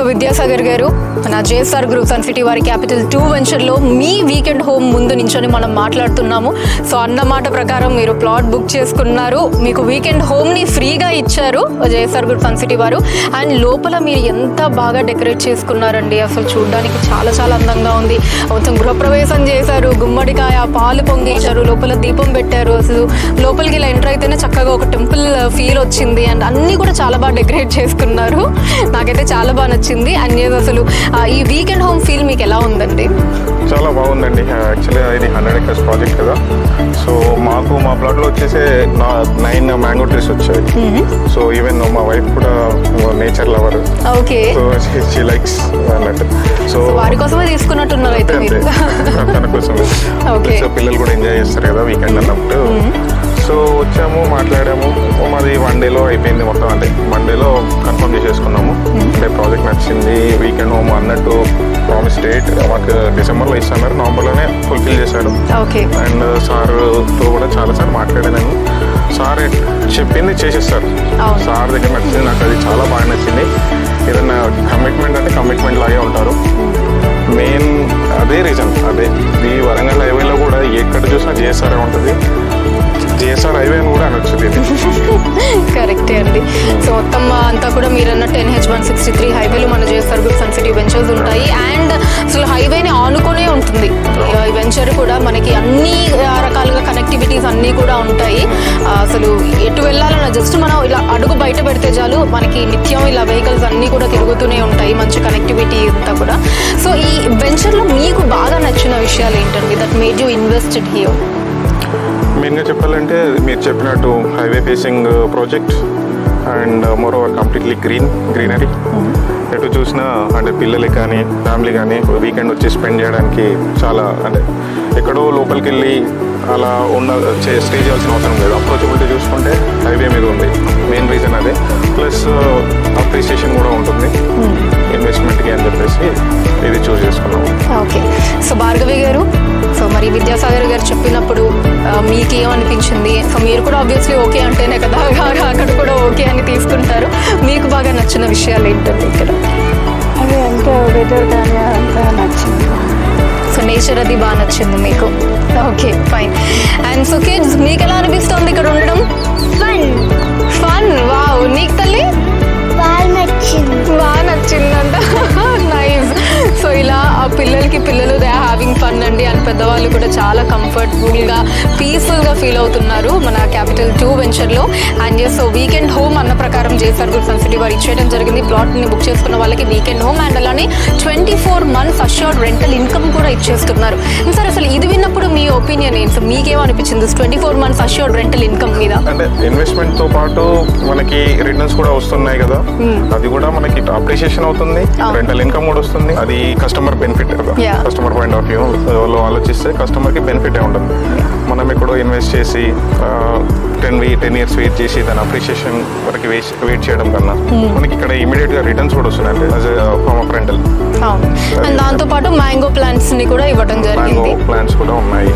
విద్యాసాగర్ గారు, మన JSR group Sun city వారి క్యాపిటల్ 2 వెంచర్లో మీ వీకెండ్ హోమ్ ముందు నించొని మనం మాట్లాడుతున్నాము. సో అన్నమాట ప్రకారం మీరు ప్లాట్ బుక్ చేసుకున్నారు, మీకు వీకెండ్ హోమ్ని ఫ్రీగా ఇచ్చారు జేఎస్ఆర్ గ్రూప్ సన్ సిటీ వారు. అండ్ లోపల మీరు ఎంత బాగా డెకరేట్ చేసుకున్నారండి, అసలు చూడడానికి చాలా చాలా అందంగా ఉంది. మొత్తం గృహప్రవేశం చేశారు, గుమ్మడికాయ పాలు పొంగించారు, లోపల దీపం పెట్టారు. అసలు లోపలికి ఇలా ఎంటర్ అయితేనే చక్కగా ఒక టెంపుల్ ఫీల్ వచ్చింది. అండ్ అన్నీ కూడా చాలా బాగా డెకరేట్ చేసుకున్నారు, నాకైతే చాలా బాగా నచ్చింది. అండ్ అసలు ఈ వీకెండ్ హోమ్ ఫీల్ మీకు ఎలా ఉందండి? చాలా బాగుందండి. యాక్చువల్లీ ఇది 100 acres ప్రాజెక్ట్ కదా. సో మాకు మా ప్లాట్లో వచ్చేసి 9 మ్యాంగో ట్రీస్ వచ్చాయి. సో ఈవెన్ మా వైఫ్ కూడా nature lover. Okay, so she likes అన్నట్టు. సో వారి కోసమే తీసుకున్నట్టున్నారు అయితే మీరు. తన కోసమే. ఓకే, సో పిల్లలు కూడా ఎంజాయ్ చేస్తారు కదా వీకెండ్ అన్నప్పుడు. సో వచ్చాము, మాట్లాడాము. మాది 1 dayలో అయిపోయింది మొత్తం. అంటే 1 dayలో కన్ఫర్మ్ చేసేసుకున్నాము. అంటే ప్రాజెక్ట్ నచ్చింది, వీకెండ్ హోమ్ అన్నట్టు ప్రామిస్ డేట్ మాకు డిసెంబర్లో ఇస్తున్నారు, నవంబర్లోనే ఫుల్ఫిల్ చేశారు. అండ్ సార్తో కూడా చాలాసార్లు మాట్లాడాను. సార్ చెప్పింది చేసేస్తారు. సార్ దగ్గర నచ్చింది, నాకు అది చాలా బాగా నచ్చింది. ఏదన్నా కమిట్మెంట్ అంటే కమిట్మెంట్ లాగే ఉంటారు. మెయిన్ అదే రీజన్, అదే ఈ వరంగల్ హైవేలో కూడా ఎక్కడ చూసినా జేఎస్ఆర్ ఉంటుంది. జేఎస్ఆర్ హైవే అని కూడా అనొచ్చు. కరెక్టే అండి. సో మొత్తం అంతా కూడా మీరు అన్న 10H163 హైవేలు మన JSR group Sun City ventures ఉంటాయి. అండ్ అసలు హైవేని ఆనుకునే ఉంటుంది ఈ వెంచర్ కూడా. మనకి అన్ని రకాలుగా కనెక్టివిటీస్ అన్నీ కూడా ఉంటాయి. అసలు ఎటు వెళ్ళాలన్నా జస్ట్ మనం ఇలా అడుగు బయట పెడితే చాలు, మనకి నిత్యం ఇలా వెహికల్స్ అన్నీ కూడా తిరుగుతూనే ఉంటాయి, మంచి కనెక్టివిటీ అంతా కూడా. సో ఈ వెంచర్లో మీకు బాగా నచ్చిన విషయాలు ఏంటండి, that made you invested here? మెయిన్గా చెప్పాలంటే మీరు చెప్పినట్టు highway facing project and more over completely greenery. ఎటు చూసినా అంటే పిల్లలకి కానీ ఫ్యామిలీ కానీ వీకెండ్ వచ్చి స్పెండ్ చేయడానికి చాలా, అంటే ఎక్కడో లోపలికి వెళ్ళి అలా స్టే చేయాల్సిన అవసరం లేదు. అప్రోచబిలిటీ చూసుకుంటే హైవే మీద ఉంది. మెయిన్ రీజన్ అదే. ప్లస్ అప్రిసియేషన్ కూడా ఉంటుంది ఇన్వెస్ట్మెంట్కి అని చెప్పేసి ఇది చూస్ చేసుకున్నాము. ఓకే, సో భార్గవి గారు, సో మరి విద్యాసాగర్ గారు చెప్పినప్పుడు మీకు ఏమనిపించింది? సో మీరు కూడా ఆబ్వియస్లీ ఓకే అంటేనే కదా అక్కడ కూడా ఓకే అని తీసుకుంటారు. మీకు బాగా నచ్చిన విషయాలు ఏంటండి ఇక్కడ? అది అంటే వెదర్ కానీ అంతా నచ్చింది. సో నేచర్ అది బాగా నచ్చింది మీకు. Okay, fine. And so kids, మీకు ఎలా అనిపిస్తుంది ఇక్కడ ఉండడం? ఫన్. వావ్, నీకు తల్లి? బాగా నచ్చిందంట. నైస్. సో ఇలా ఆ పిల్లలు దే హ్యావింగ్ ఫన్ అండి. అండ్ పెద్దవాళ్ళు కూడా చాలా కంఫర్టబుల్గా పీస్ఫుల్గా ఫీల్ అవుతున్నారు మన క్యాపిటల్ 2 వెంచర్లో. అండ్ సో వీకెండ్ హోమ్ అన్న ప్రకారం జేఎస్ఆర్ గ్రూప్ సన్ సిటీ వారు ఇచ్చేయడం జరిగింది. ప్లాట్ని బుక్ చేసుకున్న వాళ్ళకి వీకెండ్ హోమ్ అండ్ అలానే 24 months అష్యూర్డ్ రెంటల్ ఇన్కమ్ కూడా ఇచ్చేస్తున్నారు. సార్ అసలు ఇది విన్నప్పుడు మీ ఒపీనియన్ ఏంటి? మీకేమనిపించింది 24 months అష్యూర్డ్ రెంటల్ ఇన్కమ్ మీద? అంటే ఇన్వెస్ట్మెంట్తో పాటు మనకి రిటర్న్స్ కూడా వస్తున్నాయి కదా, అది కూడా మనకి అప్రిషియేషన్ అవుతుంది, రెంటల్ ఇన్కమ్ కూడా వస్తుంది. అది కస్టమర్ బెనిఫిట్ కదా. కస్టమర్ పాయింట్ ఆఫ్ వ్యూలో ఆలోచిస్తే కస్టమర్కి బెనిఫిట్ ఉంటుంది. మనం ఎక్కడో ఇన్వెస్ట్ చేసి 10 years వెయిట్ చేసి దాని అప్రిషియేషన్ వరకు వెయిట్ చేయడం కన్నా మనకి ఇక్కడ ఇమీడియట్ గా రిటర్న్స్ కూడా వస్తున్నాయి యాజ్ ఫార్మ్ ఆఫ్ రెంటల్. దాంతో పాటు మ్యాంగో ప్లాంట్స్ ని కూడా ఇవ్వడం జరిగింది. మ్యాంగో ప్లాంట్స్ కూడా ఉన్నాయి.